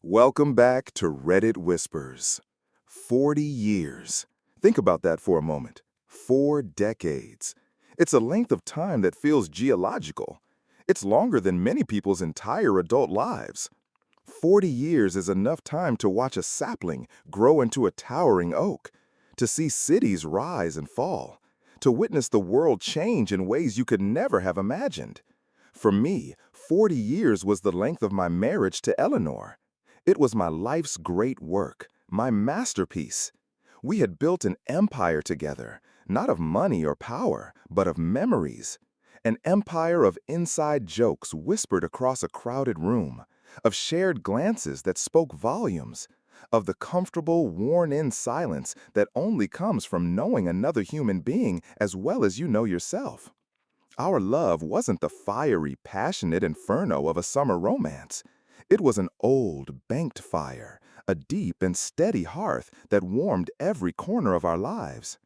Welcome back to Reddit Whispers. 40 years. Think about that for a moment. 4 decades. It's a length of time that feels geological. It's longer than many people's entire adult lives. 40 years is enough time to watch a sapling grow into a towering oak, to see cities rise and fall, to witness the world change in ways you could never have imagined. For me, 40 years was the length of my marriage to Eleanor. It was my life's great work, my masterpiece. We had built an empire together, not of money or power, but of memories. An empire of inside jokes whispered across a crowded room, of shared glances that spoke volumes, of the comfortable, worn-in silence that only comes from knowing another human being as well as you know yourself. Our love wasn't the fiery, passionate inferno of a summer romance. It was an old, banked fire, a deep and steady hearth that warmed every corner of our lives.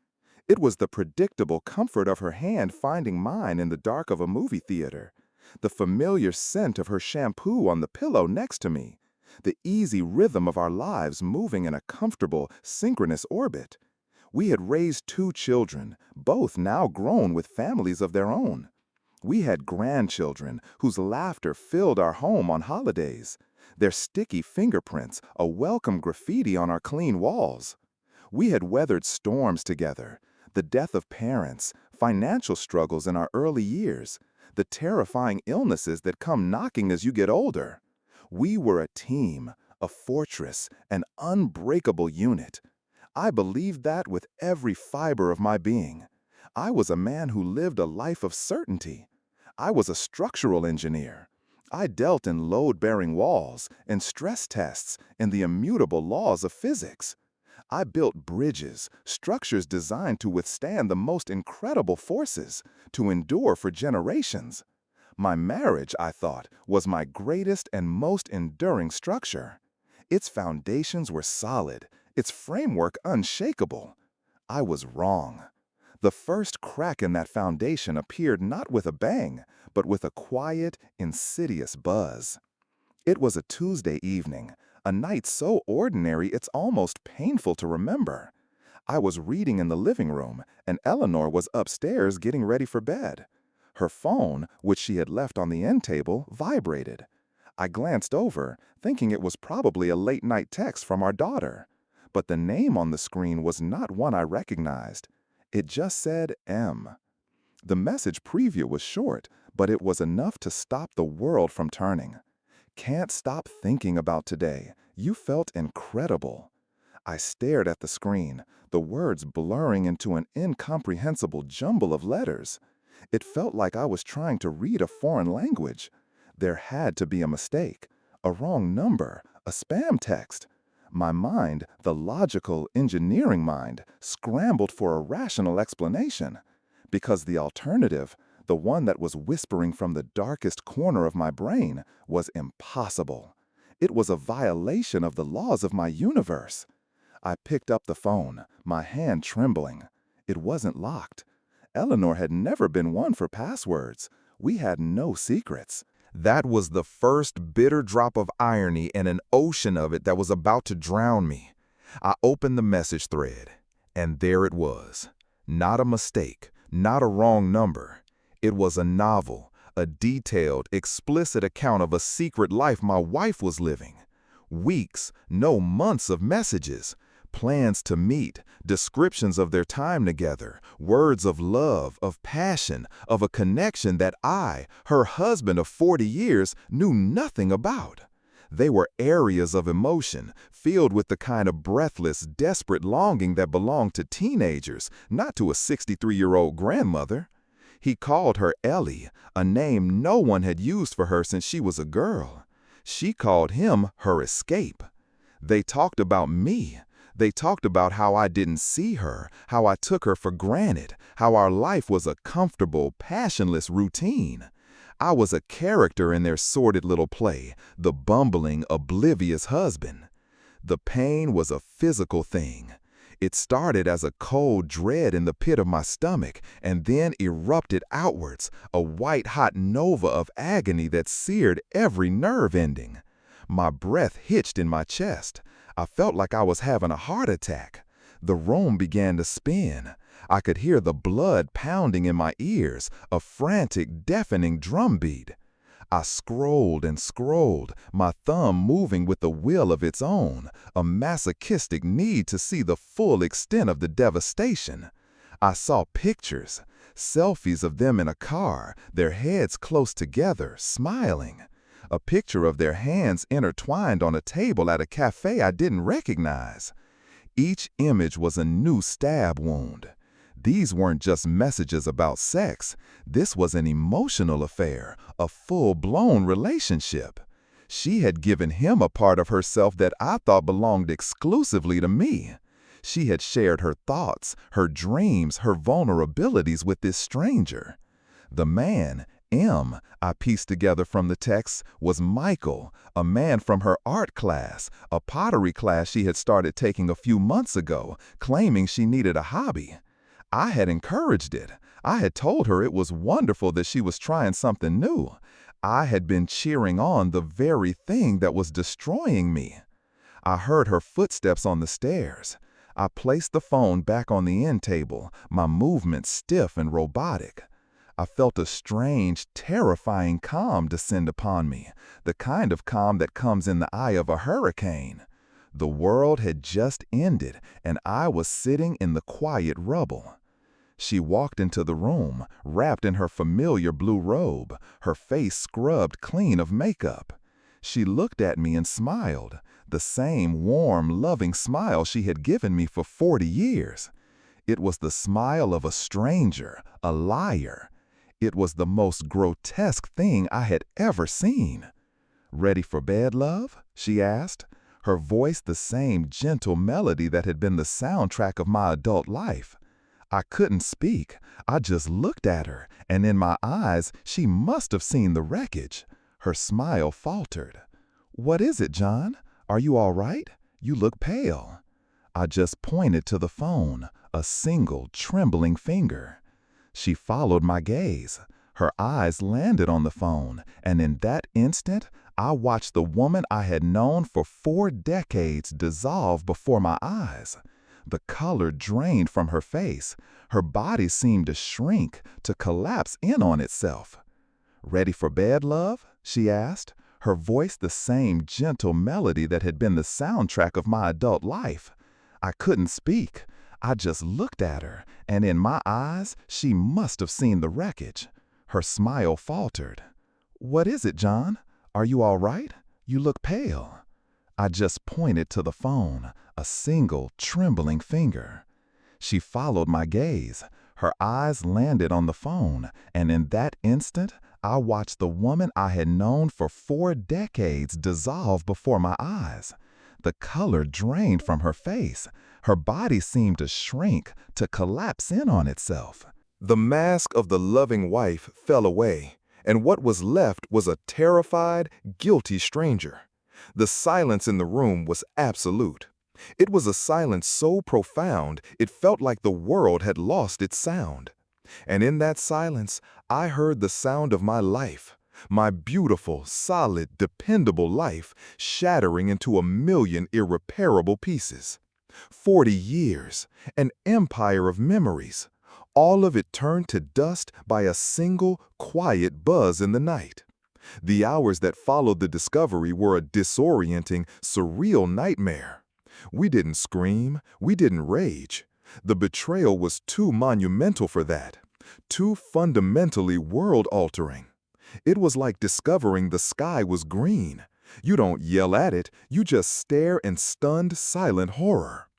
It was the predictable comfort of her hand finding mine in the dark of a movie theater, the familiar scent of her shampoo on the pillow next to me, the easy rhythm of our lives moving in a comfortable, synchronous orbit. We had raised 2 children, both now grown with families of their own. We had grandchildren whose laughter filled our home on holidays, their sticky fingerprints a welcome graffiti on our clean walls. We had weathered storms together, the death of parents, financial struggles in our early years, the terrifying illnesses that come knocking as you get older. We were a team, a fortress, an unbreakable unit. I believed that with every fiber of my being. I was a man who lived a life of certainty. I was a structural engineer. I dealt in load-bearing walls, in stress tests, in the immutable laws of physics. I built bridges, structures designed to withstand the most incredible forces, to endure for generations. My marriage, I thought, was my greatest and most enduring structure. Its foundations were solid, its framework unshakable. I was wrong. The first crack in that foundation appeared not with a bang, but with a quiet, insidious buzz. It was a Tuesday evening, a night so ordinary it's almost painful to remember. I was reading in the living room, and Eleanor was upstairs getting ready for bed. Her phone, which she had left on the end table, vibrated. I glanced over, thinking it was probably a late-night text from our daughter. But the name on the screen was not one I recognized. It just said M. The message preview was short, but it was enough to stop the world from turning. Can't stop thinking about today. You felt incredible. I stared at the screen, the words blurring into an incomprehensible jumble of letters. It felt like I was trying to read a foreign language. There had to be a mistake, a wrong number, a spam text. My mind, the logical, engineering mind, scrambled for a rational explanation. Because the alternative, the one that was whispering from the darkest corner of my brain, was impossible. It was a violation of the laws of my universe. I picked up the phone, my hand trembling. It wasn't locked. Eleanor had never been one for passwords. We had no secrets. That was the first bitter drop of irony in an ocean of it that was about to drown me. I opened the message thread, and there it was. Not a mistake, not a wrong number. It was a novel, a detailed, explicit account of a secret life my wife was living. Weeks, no months of messages. Plans to meet, descriptions of their time together, words of love, of passion, of a connection that I, her husband of 40 years, knew nothing about. They were areas of emotion, filled with the kind of breathless, desperate longing that belonged to teenagers, not to a 63-year-old grandmother. He called her Ellie, a name no one had used for her since she was a girl. She called him her escape. They talked about me. They talked about how I didn't see her, how I took her for granted, how our life was a comfortable, passionless routine. I was a character in their sordid little play, the bumbling, oblivious husband. The pain was a physical thing. It started as a cold dread in the pit of my stomach and then erupted outwards, a white-hot nova of agony that seared every nerve ending. My breath hitched in my chest. I felt like I was having a heart attack. The room began to spin. I could hear the blood pounding in my ears, a frantic, deafening drumbeat. I scrolled and scrolled, my thumb moving with a will of its own, a masochistic need to see the full extent of the devastation. I saw pictures, selfies of them in a car, their heads close together, smiling. A picture of their hands intertwined on a table at a cafe I didn't recognize. Each image was a new stab wound. These weren't just messages about sex. This was an emotional affair, a full-blown relationship. She had given him a part of herself that I thought belonged exclusively to me. She had shared her thoughts, her dreams, her vulnerabilities with this stranger. The man, M, I pieced together from the text, was Michael, a man from her art class, a pottery class she had started taking a few months ago, claiming she needed a hobby. I had encouraged it. I had told her it was wonderful that she was trying something new. I had been cheering on the very thing that was destroying me. I heard her footsteps on the stairs. I placed the phone back on the end table, my movements stiff and robotic. I felt a strange, terrifying calm descend upon me, the kind of calm that comes in the eye of a hurricane. The world had just ended, and I was sitting in the quiet rubble. She walked into the room, wrapped in her familiar blue robe, her face scrubbed clean of makeup. She looked at me and smiled, the same warm, loving smile she had given me for 40 years. It was the smile of a stranger, a liar. It was the most grotesque thing I had ever seen. "Ready for bed, love?" she asked, her voice the same gentle melody that had been the soundtrack of my adult life. I couldn't speak. I just looked at her, and in my eyes, she must have seen the wreckage. Her smile faltered. "What is it, John? Are you all right? You look pale." I just pointed to the phone, a single, trembling finger. She followed my gaze. Her eyes landed on the phone, and in that instant, I watched the woman I had known for 4 decades dissolve before my eyes. The color drained from her face. Her body seemed to shrink, to collapse in on itself. "Ready for bed, love?" she asked, her voice the same gentle melody that had been the soundtrack of my adult life. I couldn't speak. I just looked at her, and in my eyes, she must have seen the wreckage. Her smile faltered. "What is it, John? Are you all right? You look pale." I just pointed to the phone, a single, trembling finger. She followed my gaze. Her eyes landed on the phone, and in that instant, I watched the woman I had known for 4 decades dissolve before my eyes. The color drained from her face. Her body seemed to shrink, to collapse in on itself. The mask of the loving wife fell away, and what was left was a terrified, guilty stranger. The silence in the room was absolute. It was a silence so profound it felt like the world had lost its sound. And in that silence, I heard the sound of my life, my beautiful, solid, dependable life shattering into a million irreparable pieces. 40 years, an empire of memories, all of it turned to dust by a single, quiet buzz in the night. The hours that followed the discovery were a disorienting, surreal nightmare. We didn't scream, we didn't rage. The betrayal was too monumental for that, too fundamentally world-altering. It was like discovering the sky was green. You don't yell at it, you just stare in stunned, silent horror.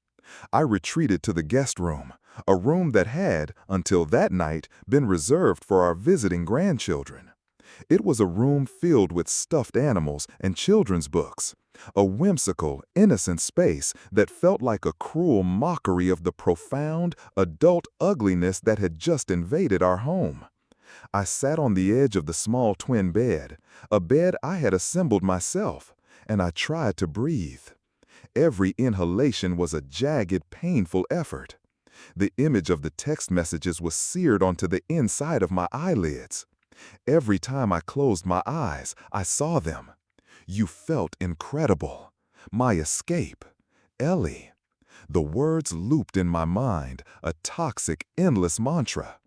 I retreated to the guest room, a room that had, until that night, been reserved for our visiting grandchildren. It was a room filled with stuffed animals and children's books, a whimsical, innocent space that felt like a cruel mockery of the profound, adult ugliness that had just invaded our home. I sat on the edge of the small twin bed, a bed I had assembled myself, and I tried to breathe. Every inhalation was a jagged, painful effort. The image of the text messages was seared onto the inside of my eyelids. Every time I closed my eyes, I saw them. You felt incredible. My escape. Ellie. The words looped in my mind, a toxic, endless mantra.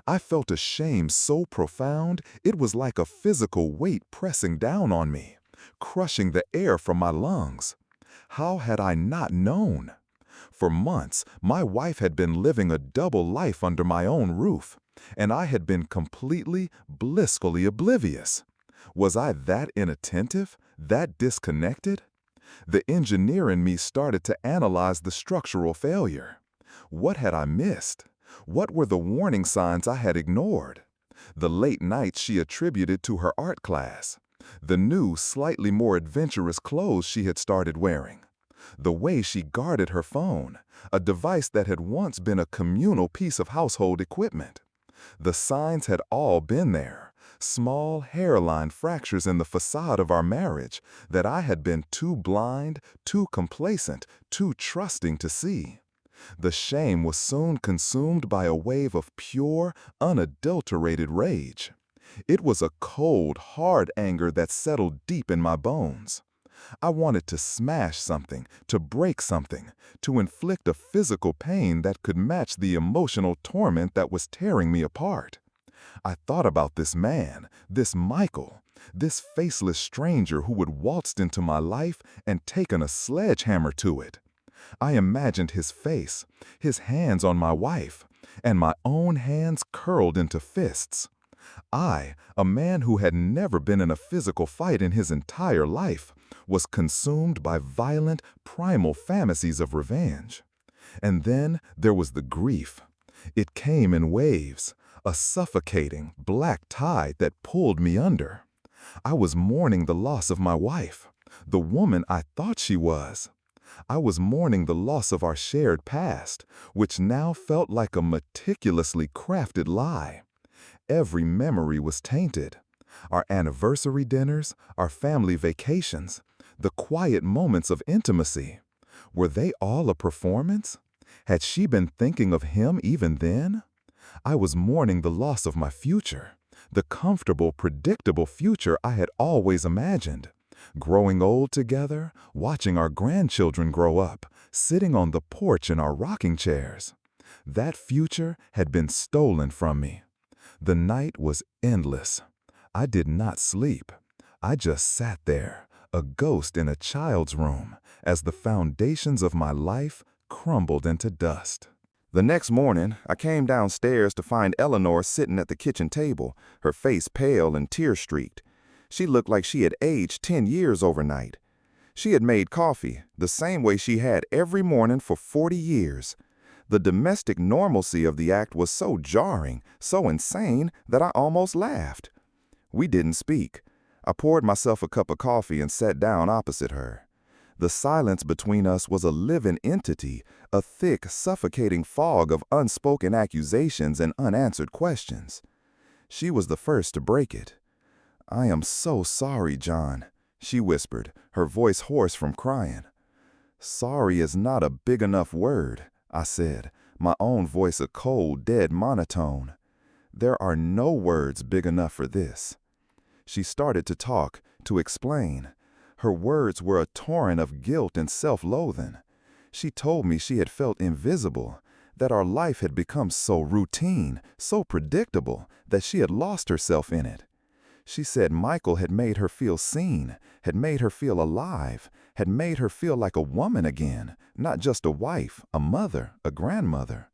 I felt a shame so profound it was like a physical weight pressing down on me, crushing the air from my lungs. How had I not known? For months, my wife had been living a double life under my own roof, and I had been completely, blissfully oblivious. Was I that inattentive, that disconnected? The engineer in me started to analyze the structural failure. What had I missed? What were the warning signs I had ignored? The late nights she attributed to her art class. The new, slightly more adventurous clothes she had started wearing. The way she guarded her phone, a device that had once been a communal piece of household equipment. The signs had all been there, small hairline fractures in the facade of our marriage that I had been too blind, too complacent, too trusting to see. The shame was soon consumed by a wave of pure, unadulterated rage. It was a cold, hard anger that settled deep in my bones. I wanted to smash something, to break something, to inflict a physical pain that could match the emotional torment that was tearing me apart. I thought about this man, this Michael, this faceless stranger who had waltzed into my life and taken a sledgehammer to it. I imagined his face, his hands on my wife, and my own hands curled into fists. I, a man who had never been in a physical fight in his entire life, was consumed by violent, primal fantasies of revenge. And then there was the grief. It came in waves, a suffocating, black tide that pulled me under. I was mourning the loss of my wife, the woman I thought she was. I was mourning the loss of our shared past, which now felt like a meticulously crafted lie. Every memory was tainted. Our anniversary dinners, our family vacations, the quiet moments of intimacy. Were they all a performance? Had she been thinking of him even then? I was mourning the loss of my future, the comfortable, predictable future I had always imagined. Growing old together, watching our grandchildren grow up, sitting on the porch in our rocking chairs. That future had been stolen from me. The night was endless. I did not sleep. I just sat there, a ghost in a child's room, as the foundations of my life crumbled into dust. The next morning, I came downstairs to find Eleanor sitting at the kitchen table, her face pale and tear-streaked. She looked like she had aged 10 years overnight. She had made coffee, the same way she had every morning for 40 years. The domestic normalcy of the act was so jarring, so insane, that I almost laughed. We didn't speak. I poured myself a cup of coffee and sat down opposite her. The silence between us was a living entity, a thick, suffocating fog of unspoken accusations and unanswered questions. She was the first to break it. "I am so sorry, John," she whispered, her voice hoarse from crying. "Sorry is not a big enough word," I said, my own voice a cold, dead monotone. "There are no words big enough for this." She started to talk, to explain. Her words were a torrent of guilt and self-loathing. She told me she had felt invisible, that our life had become so routine, so predictable, that she had lost herself in it. She said Michael had made her feel seen, had made her feel alive, had made her feel like a woman again, not just a wife, a mother, a grandmother.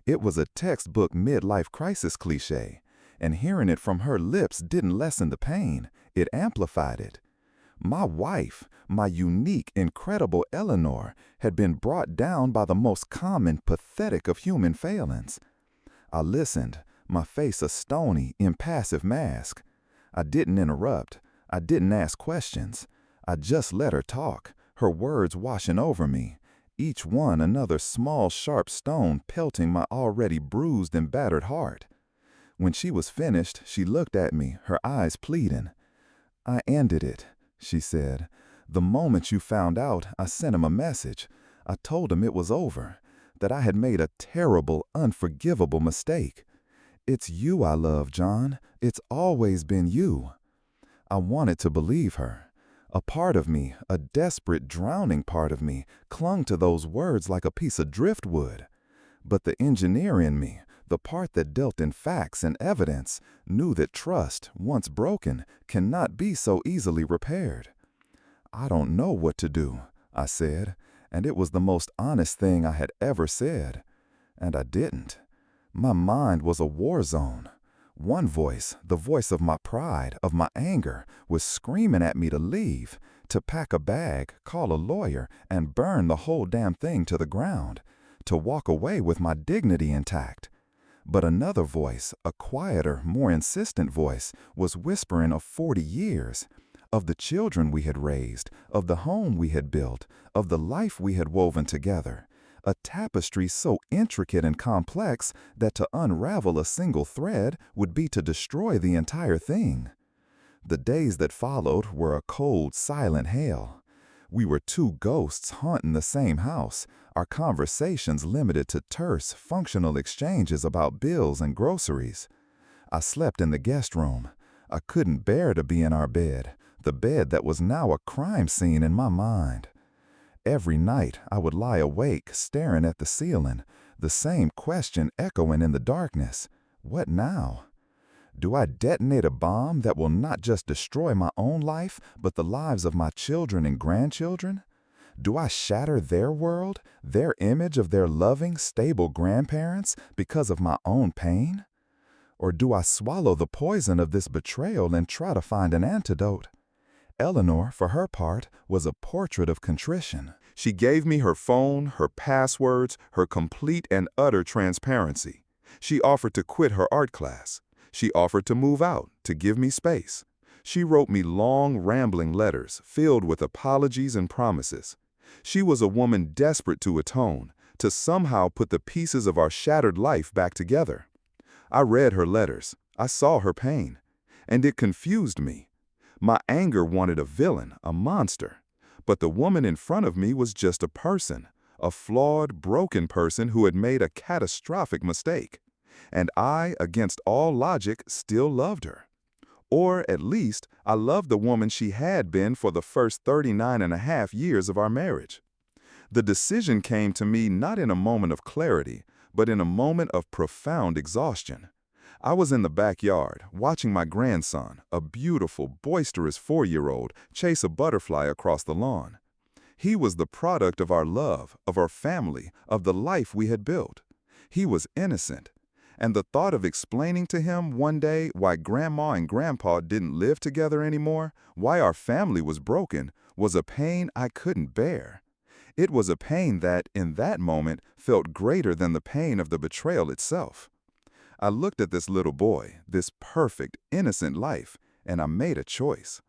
It was a textbook midlife crisis cliché, and hearing it from her lips didn't lessen the pain, it amplified it. My wife, my unique, incredible Eleanor, had been brought down by the most common, pathetic of human failings. I listened, my face a stony, impassive mask. I didn't interrupt. I didn't ask questions. I just let her talk, her words washing over me, each one another small, sharp stone pelting my already bruised and battered heart. When she was finished, she looked at me, her eyes pleading. "I ended it," she said. "The moment you found out, I sent him a message. I told him it was over, that I had made a terrible, unforgivable mistake. It's you I love, John. It's always been you." I wanted to believe her. A part of me, a desperate, drowning part of me, clung to those words like a piece of driftwood. But the engineer in me, the part that dealt in facts and evidence, knew that trust, once broken, cannot be so easily repaired. "I don't know what to do," I said, and it was the most honest thing I had ever said. And I didn't. My mind was a war zone. One voice, the voice of my pride, of my anger, was screaming at me to leave, to pack a bag, call a lawyer, and burn the whole damn thing to the ground, to walk away with my dignity intact. But another voice, a quieter, more insistent voice, was whispering of 40 years, of the children we had raised, of the home we had built, of the life we had woven together. A tapestry so intricate and complex that to unravel a single thread would be to destroy the entire thing. The days that followed were a cold, silent hell. We were two ghosts haunting the same house, our conversations limited to terse, functional exchanges about bills and groceries. I slept in the guest room. I couldn't bear to be in our bed, the bed that was now a crime scene in my mind. Every night I would lie awake, staring at the ceiling, the same question echoing in the darkness. What now? Do I detonate a bomb that will not just destroy my own life, but the lives of my children and grandchildren? Do I shatter their world, their image of their loving, stable grandparents because of my own pain? Or do I swallow the poison of this betrayal and try to find an antidote? Eleanor, for her part, was a portrait of contrition. She gave me her phone, her passwords, her complete and utter transparency. She offered to quit her art class. She offered to move out, to give me space. She wrote me long, rambling letters filled with apologies and promises. She was a woman desperate to atone, to somehow put the pieces of our shattered life back together. I read her letters. I saw her pain. And it confused me. My anger wanted a villain, a monster. But the woman in front of me was just a person, a flawed, broken person who had made a catastrophic mistake. And I, against all logic, still loved her. Or, at least, I loved the woman she had been for the first 39.5 years of our marriage. The decision came to me not in a moment of clarity, but in a moment of profound exhaustion. I was in the backyard, watching my grandson, a beautiful, boisterous 4-year-old, chase a butterfly across the lawn. He was the product of our love, of our family, of the life we had built. He was innocent. And the thought of explaining to him one day why Grandma and Grandpa didn't live together anymore, why our family was broken, was a pain I couldn't bear. It was a pain that, in that moment, felt greater than the pain of the betrayal itself. I looked at this little boy, this perfect, innocent life, and I made a choice.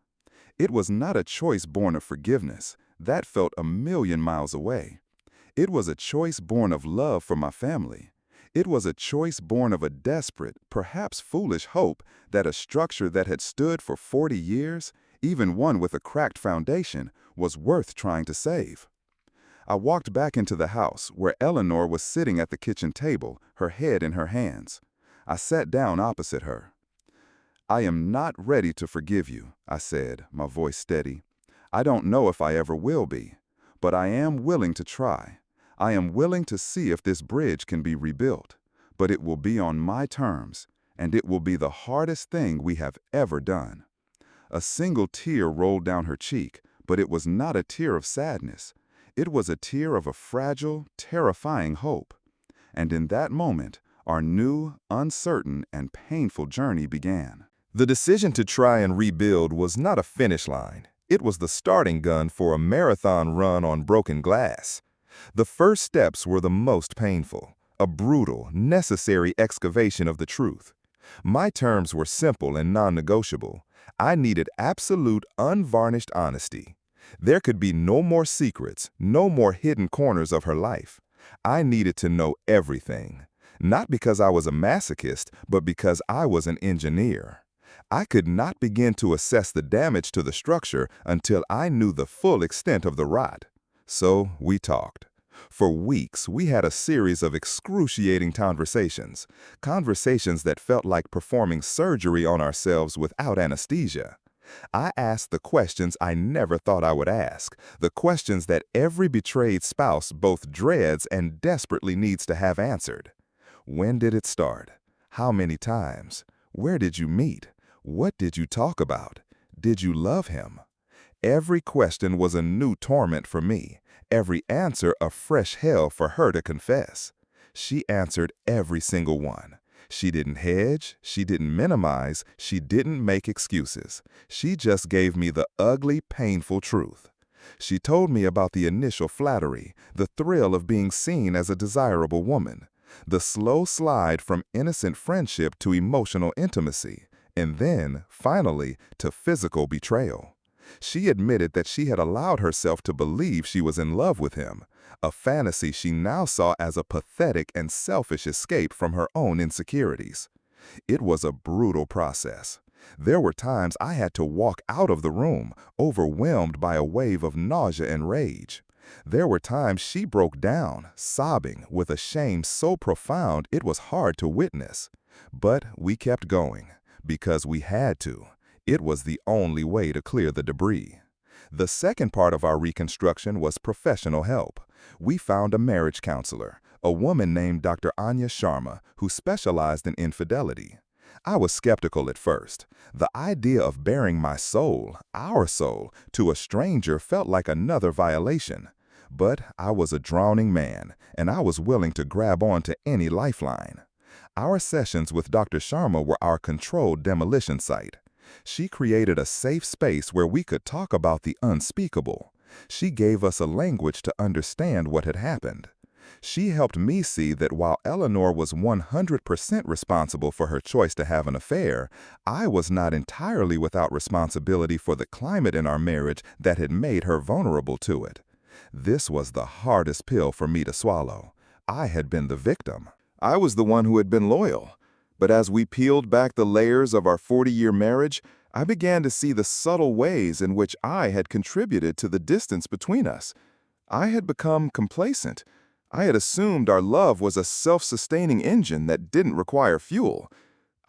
It was not a choice born of forgiveness. That felt a million miles away. It was a choice born of love for my family. It was a choice born of a desperate, perhaps foolish hope that a structure that had stood for 40 years, even one with a cracked foundation, was worth trying to save. I walked back into the house where Eleanor was sitting at the kitchen table, her head in her hands. I sat down opposite her. "I am not ready to forgive you," I said, my voice steady. "I don't know if I ever will be, but I am willing to try. I am willing to see if this bridge can be rebuilt, but it will be on my terms, and it will be the hardest thing we have ever done." A single tear rolled down her cheek, but it was not a tear of sadness. It was a tear of a fragile, terrifying hope. And in that moment, our new, uncertain, and painful journey began. The decision to try and rebuild was not a finish line. It was the starting gun for a marathon run on broken glass. The first steps were the most painful, a brutal, necessary excavation of the truth. My terms were simple and non-negotiable. I needed absolute, unvarnished honesty. There could be no more secrets, no more hidden corners of her life. I needed to know everything. Not because I was a masochist, but because I was an engineer. I could not begin to assess the damage to the structure until I knew the full extent of the rot. So we talked. For weeks, we had a series of excruciating conversations that felt like performing surgery on ourselves without anesthesia. I asked the questions I never thought I would ask, the questions that every betrayed spouse both dreads and desperately needs to have answered. When did it start? How many times? Where did you meet? What did you talk about? Did you love him? Every question was a new torment for me, every answer a fresh hell for her to confess. She answered every single one. She didn't hedge, she didn't minimize, she didn't make excuses. She just gave me the ugly, painful truth. She told me about the initial flattery, the thrill of being seen as a desirable woman, the slow slide from innocent friendship to emotional intimacy, and then, finally, to physical betrayal. She admitted that she had allowed herself to believe she was in love with him, a fantasy she now saw as a pathetic and selfish escape from her own insecurities. It was a brutal process. There were times I had to walk out of the room, overwhelmed by a wave of nausea and rage. There were times she broke down, sobbing, with a shame so profound it was hard to witness. But we kept going, because we had to. It was the only way to clear the debris. The second part of our reconstruction was professional help. We found a marriage counselor, a woman named Dr. Anya Sharma, who specialized in infidelity. I was skeptical at first. The idea of bearing my soul, our soul, to a stranger felt like another violation. But I was a drowning man, and I was willing to grab onto any lifeline. Our sessions with Dr. Sharma were our controlled demolition site. She created a safe space where we could talk about the unspeakable. She gave us a language to understand what had happened. She helped me see that while Eleanor was 100% responsible for her choice to have an affair, I was not entirely without responsibility for the climate in our marriage that had made her vulnerable to it. This was the hardest pill for me to swallow. I had been the victim. I was the one who had been loyal. But as we peeled back the layers of our 40-year marriage, I began to see the subtle ways in which I had contributed to the distance between us. I had become complacent. I had assumed our love was a self-sustaining engine that didn't require fuel.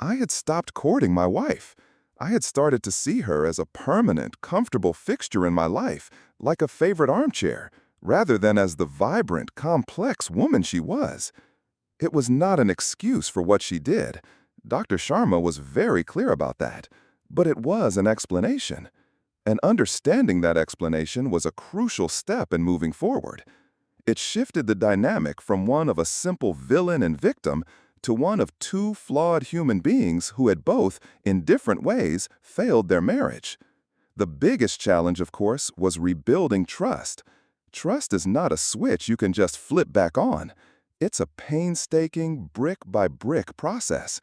I had stopped courting my wife. I had started to see her as a permanent, comfortable fixture in my life, like a favorite armchair, rather than as the vibrant, complex woman she was. It was not an excuse for what she did. Dr. Sharma was very clear about that. But it was an explanation. And understanding that explanation was a crucial step in moving forward. It shifted the dynamic from one of a simple villain and victim to one of two flawed human beings who had both, in different ways, failed their marriage. The biggest challenge, of course, was rebuilding trust. Trust is not a switch you can just flip back on. It's a painstaking, brick-by-brick process.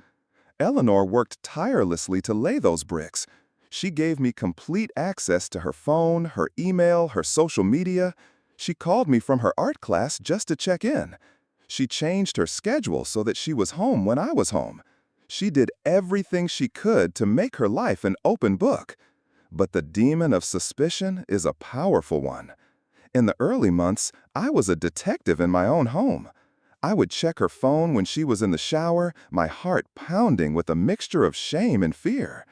Eleanor worked tirelessly to lay those bricks. She gave me complete access to her phone, her email, her social media. She called me from her art class just to check in. She changed her schedule so that she was home when I was home. She did everything she could to make her life an open book. But the demon of suspicion is a powerful one. In the early months, I was a detective in my own home. I would check her phone when she was in the shower, my heart pounding with a mixture of shame and fear.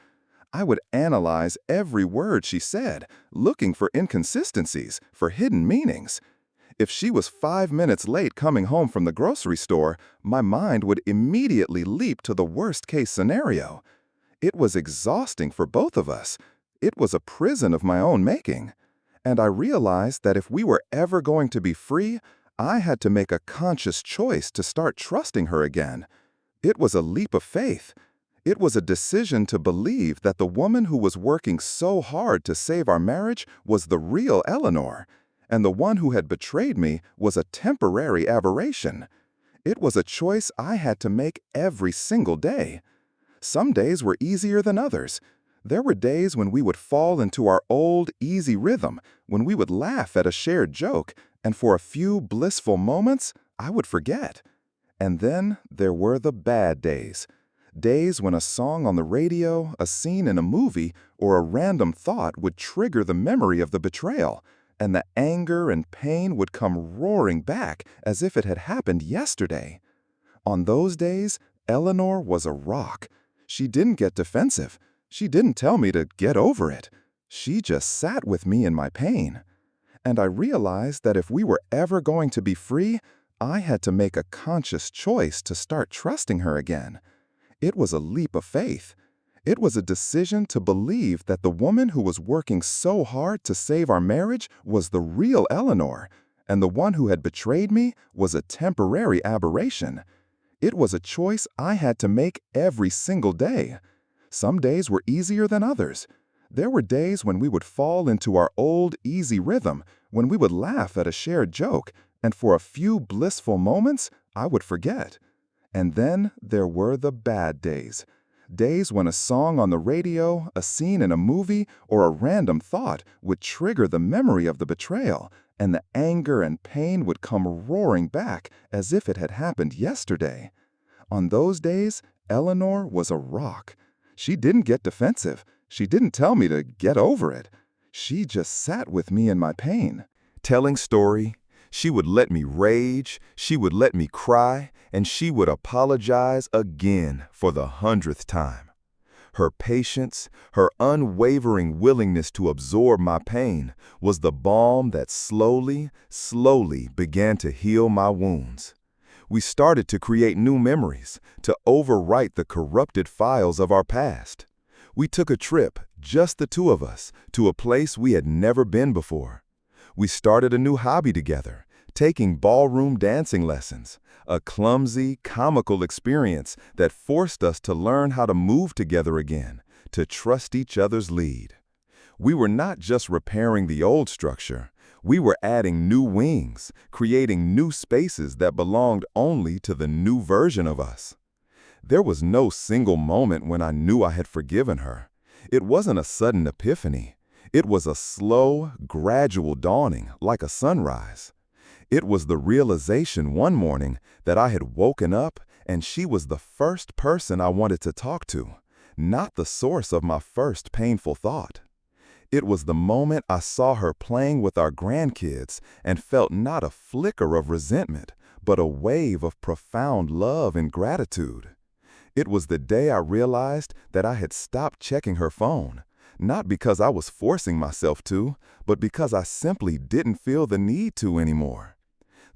I would analyze every word she said, looking for inconsistencies, for hidden meanings. If she was 5 minutes late coming home from the grocery store, my mind would immediately leap to the worst-case scenario. It was exhausting for both of us. It was a prison of my own making. And I realized that if we were ever going to be free, I had to make a conscious choice to start trusting her again. It was a leap of faith. It was a decision to believe that the woman who was working so hard to save our marriage was the real Eleanor, and the one who had betrayed me was a temporary aberration. It was a choice I had to make every single day. Some days were easier than others. There were days when we would fall into our old, easy rhythm, when we would laugh at a shared joke, and for a few blissful moments, I would forget. And then there were the bad days. Days when a song on the radio, a scene in a movie, or a random thought would trigger the memory of the betrayal, and the anger and pain would come roaring back as if it had happened yesterday. On those days, Eleanor was a rock. She didn't get defensive. She didn't tell me to get over it. She just sat with me in my pain. And I realized that if we were ever going to be free, I had to make a conscious choice to start trusting her again. It was a leap of faith. It was a decision to believe that the woman who was working so hard to save our marriage was the real Eleanor, and the one who had betrayed me was a temporary aberration. It was a choice I had to make every single day. Some days were easier than others. There were days when we would fall into our old, easy rhythm, when we would laugh at a shared joke, and for a few blissful moments, I would forget. And then there were the bad days. Days when a song on the radio, a scene in a movie, or a random thought would trigger the memory of the betrayal, and the anger and pain would come roaring back as if it had happened yesterday. On those days, Eleanor was a rock. She didn't get defensive. She didn't tell me to get over it. She just sat with me in my pain. Telling story, she would let me rage, she would let me cry, and she would apologize again for the 100th time. Her patience, her unwavering willingness to absorb my pain was the balm that slowly began to heal my wounds. We started to create new memories, to overwrite the corrupted files of our past. We took a trip, just the two of us, to a place we had never been before. We started a new hobby together, taking ballroom dancing lessons, a clumsy, comical experience that forced us to learn how to move together again, to trust each other's lead. We were not just repairing the old structure, we were adding new wings, creating new spaces that belonged only to the new version of us. There was no single moment when I knew I had forgiven her. It wasn't a sudden epiphany. It was a slow, gradual dawning, like a sunrise. It was the realization one morning that I had woken up and she was the first person I wanted to talk to, not the source of my first painful thought. It was the moment I saw her playing with our grandkids and felt not a flicker of resentment, but a wave of profound love and gratitude. It was the day I realized that I had stopped checking her phone, not because I was forcing myself to, but because I simply didn't feel the need to anymore.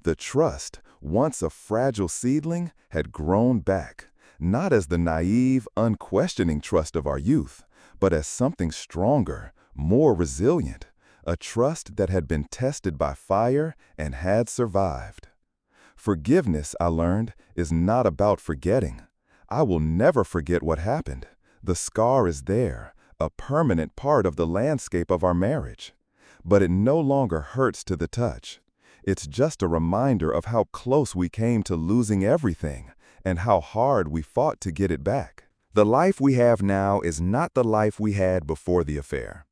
The trust, once a fragile seedling, had grown back, not as the naive, unquestioning trust of our youth, but as something stronger, more resilient, a trust that had been tested by fire and had survived. Forgiveness, I learned, is not about forgetting. I will never forget what happened. The scar is there, a permanent part of the landscape of our marriage. But it no longer hurts to the touch. It's just a reminder of how close we came to losing everything and how hard we fought to get it back. The life we have now is not the life we had before the affair.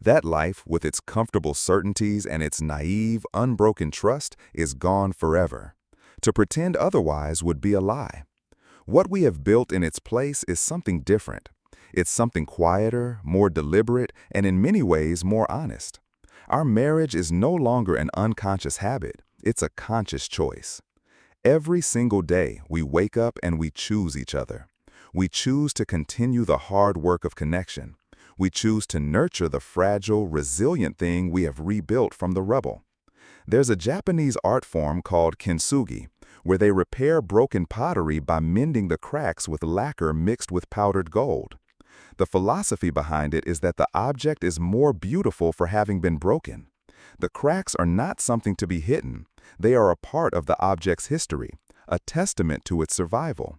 That life, with its comfortable certainties and its naive, unbroken trust, is gone forever. To pretend otherwise would be a lie. What we have built in its place is something different. It's something quieter, more deliberate, and in many ways more honest. Our marriage is no longer an unconscious habit, it's a conscious choice. Every single day, we wake up and we choose each other. We choose to continue the hard work of connection. We choose to nurture the fragile, resilient thing we have rebuilt from the rubble. There's a Japanese art form called kintsugi, where they repair broken pottery by mending the cracks with lacquer mixed with powdered gold. The philosophy behind it is that the object is more beautiful for having been broken. The cracks are not something to be hidden. They are a part of the object's history, a testament to its survival.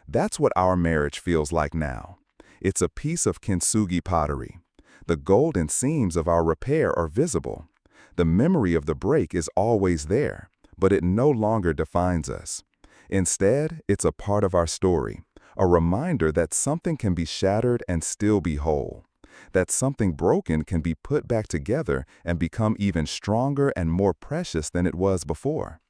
That's what our marriage feels like now. It's a piece of kintsugi pottery. The golden seams of our repair are visible. The memory of the break is always there, but it no longer defines us. Instead, it's a part of our story, a reminder that something can be shattered and still be whole, that something broken can be put back together and become even stronger and more precious than it was before.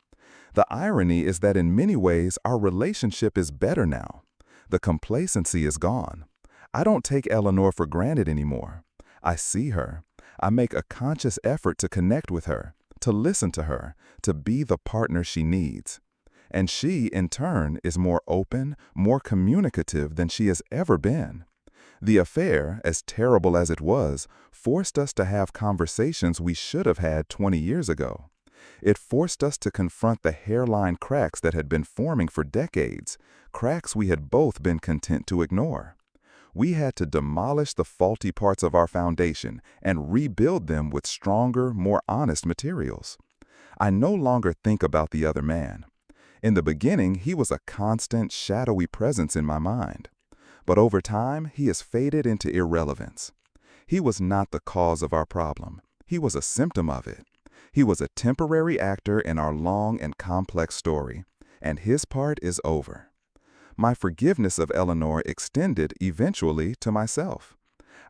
The irony is that in many ways, our relationship is better now. The complacency is gone. I don't take Eleanor for granted anymore. I see her. I make a conscious effort to connect with her, to listen to her, to be the partner she needs. And she, in turn, is more open, more communicative than she has ever been. The affair, as terrible as it was, forced us to have conversations we should have had 20 years ago. It forced us to confront the hairline cracks that had been forming for decades, cracks we had both been content to ignore. We had to demolish the faulty parts of our foundation and rebuild them with stronger, more honest materials. I no longer think about the other man. In the beginning, he was a constant, shadowy presence in my mind. But over time, he has faded into irrelevance. He was not the cause of our problem. He was a symptom of it. He was a temporary actor in our long and complex story, and his part is over. My forgiveness of Eleanor extended eventually to myself.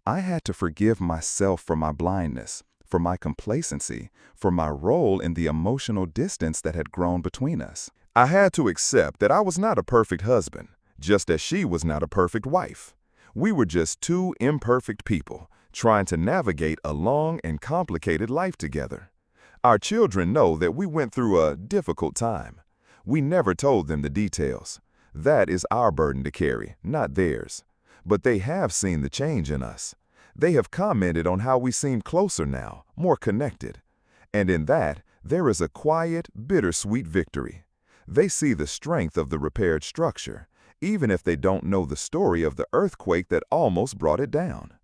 I had to forgive myself for my blindness, for my complacency, for my role in the emotional distance that had grown between us. I had to accept that I was not a perfect husband, just as she was not a perfect wife. We were just two imperfect people trying to navigate a long and complicated life together. Our children know that we went through a difficult time. We never told them the details. That is our burden to carry, not theirs. But they have seen the change in us. They have commented on how we seem closer now, more connected. And in that, there is a quiet, bittersweet victory. They see the strength of the repaired structure, even if they don't know the story of the earthquake that almost brought it down.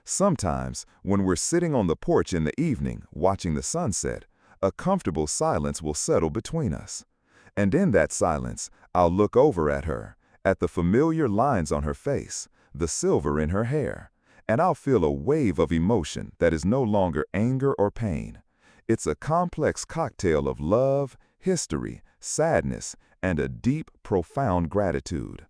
Sometimes, when we're sitting on the porch in the evening, watching the sunset, a comfortable silence will settle between us. And in that silence, I'll look over at her, at the familiar lines on her face, the silver in her hair, and I'll feel a wave of emotion that is no longer anger or pain. It's a complex cocktail of love, history, sadness, and a deep, profound gratitude.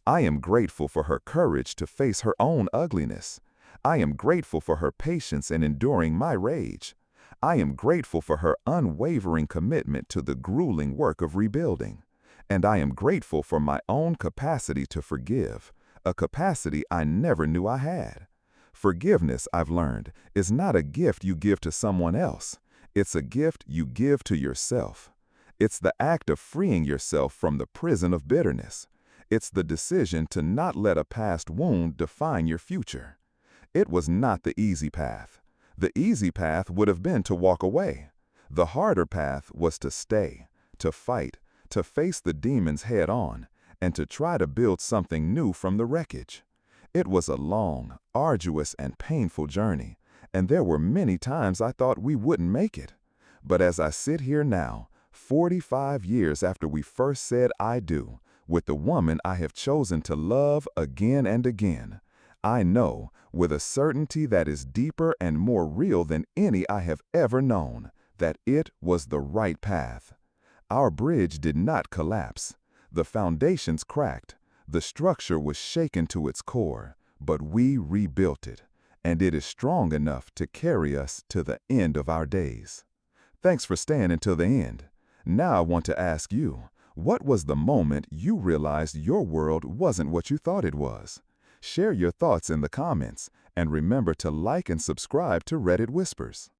I am grateful for her courage to face her own ugliness. I am grateful for her patience in enduring my rage. I am grateful for her unwavering commitment to the grueling work of rebuilding. And I am grateful for my own capacity to forgive, a capacity I never knew I had. Forgiveness, I've learned, is not a gift you give to someone else. It's a gift you give to yourself. It's the act of freeing yourself from the prison of bitterness. It's the decision to not let a past wound define your future. It was not the easy path. The easy path would have been to walk away. The harder path was to stay, to fight, to face the demons head on, and to try to build something new from the wreckage. It was a long, arduous, and painful journey, and there were many times I thought we wouldn't make it. But as I sit here now, 45 years after we first said I do, with the woman I have chosen to love again and again, I know, with a certainty that is deeper and more real than any I have ever known, that it was the right path. Our bridge did not collapse. The foundations cracked. The structure was shaken to its core, but we rebuilt it, and it is strong enough to carry us to the end of our days. Thanks for staying until the end. Now I want to ask you, what was the moment you realized your world wasn't what you thought it was? Share your thoughts in the comments, and remember to like and subscribe to Reddit Whispers.